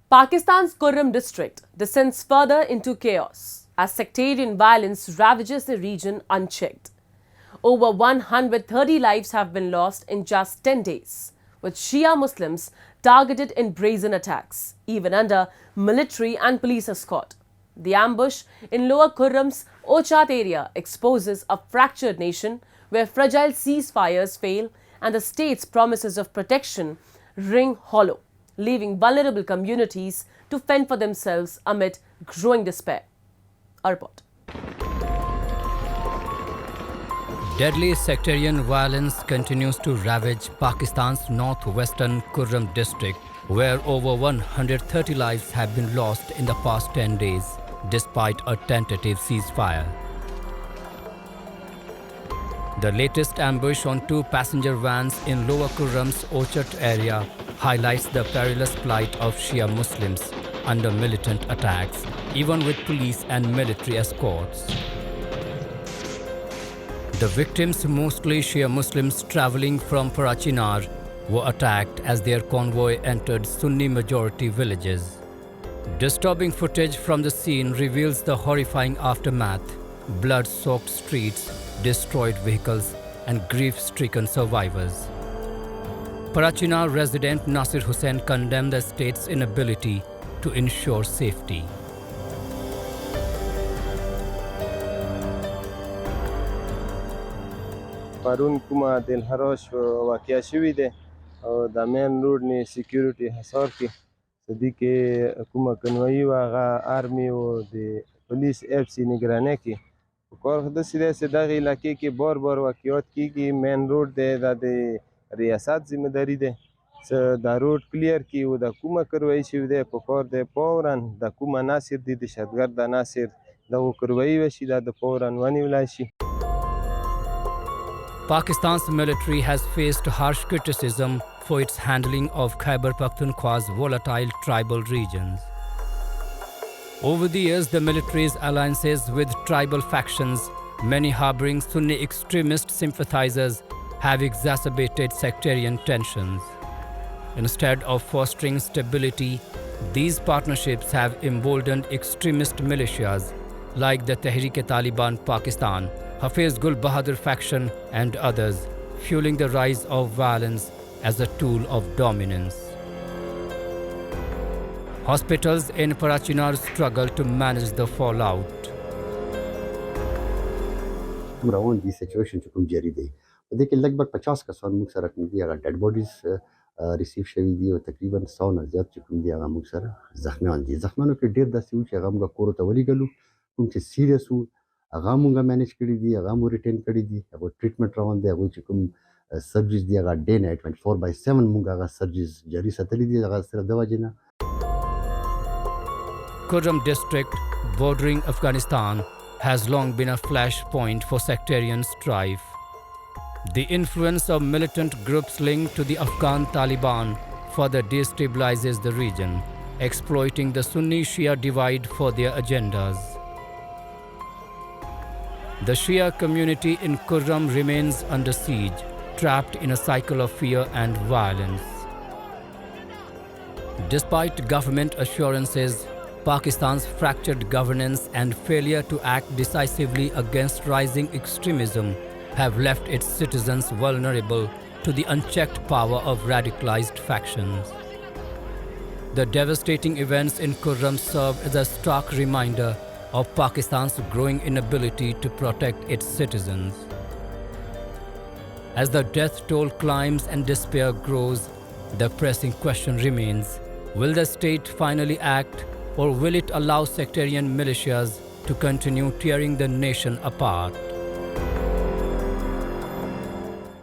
Pakistan's Kurram district descends further into chaos as sectarian violence ravages the region unchecked. Over 130 lives have been lost in just 10 days, with Shia Muslims targeted in brazen attacks, even under military and police escort. The ambush in Lower Kurram's Ochat area exposes a fractured nation where fragile ceasefires fail and the state's promises of protection ring hollow, leaving vulnerable communities to fend for themselves amid growing despair. A report. Deadly sectarian violence continues to ravage Pakistan's northwestern Kurram district, where over 130 lives have been lost in the past 10 days, despite a tentative ceasefire. The latest ambush on two passenger vans in Lower Kurram's Ochat area highlights the perilous plight of Shia Muslims under militant attacks, even with police and military escorts. The victims, mostly Shia Muslims traveling from Parachinar, were attacked as their convoy entered Sunni-majority villages. Disturbing footage from the scene reveals the horrifying aftermath: blood-soaked streets, destroyed vehicles, and grief-stricken survivors. Parachinar resident Nasir Hussain condemned the state's inability to ensure safety. پرون کومه دلهراش واقع شوی ده او د مین روډ نه سکیورټي حصار کې صدی کې کومه کنوي واغه آرمي او د پولیس اف سي نگرانه کې کار د سیده سیده علاقې کې بار واقعیت کېږي مین روډ د ریاست ذمہ داری ده چې دا روډ کلیر کی او د کومه کروي شوی ده په کار د پاورن د کومه ناصر د دهشتګرد د ناصر د کروي وشي د پاورن ونی ولای شي. Pakistan's military has faced harsh criticism for its handling of Khyber Pakhtunkhwa's volatile tribal regions. Over the years, the military's alliances with tribal factions, many harboring Sunni extremist sympathizers, have exacerbated sectarian tensions. Instead of fostering stability, these partnerships have emboldened extremist militias like the Tehreek-e-Taliban Pakistan, Hafiz Gul Bahadur faction, and others, fueling the rise of violence as a tool of dominance. Hospitals in Parachinar struggle to manage the fallout. روان دي سچويشن چې کوم جاری دی په دې کې لګبګ 50 کسان موږ سره کوم دي هغه ډیډ بوډیز ریسیو شوي دي او تقریبا 100 نه زیات چې کوم دي هغه موږ سره زخمیان دي. زخمیانو کې ډیر داسې و چې هغه موږ کور ته ولېږلو، کوم چې سیریس وو هغه موږ مینیج کړي دي، هغه مو ریټین کړي دي، هغه ټریټمنټ روان دی، هغه چې کوم سرجریز دی هغه ډے نایټ 24/7 موږ هغه سرجریز جاری ساتلي دي هغه صرف د وجې نه. Kurram district, bordering Afghanistan, has long been a flashpoint for sectarian strife. The influence of militant groups linked to the Afghan Taliban further destabilizes the region, exploiting the Sunni-Shia divide for their agendas. The Shia community in Kurram remains under siege, trapped in a cycle of fear and violence. Despite government assurances, Pakistan's fractured governance and failure to act decisively against rising extremism have left its citizens vulnerable to the unchecked power of radicalized factions. The devastating events in Kurram serve as a stark reminder of Pakistan's growing inability to protect its citizens. As the death toll climbs and despair grows, the pressing question remains: will the state finally act, or will it allow sectarian militias to continue tearing the nation apart?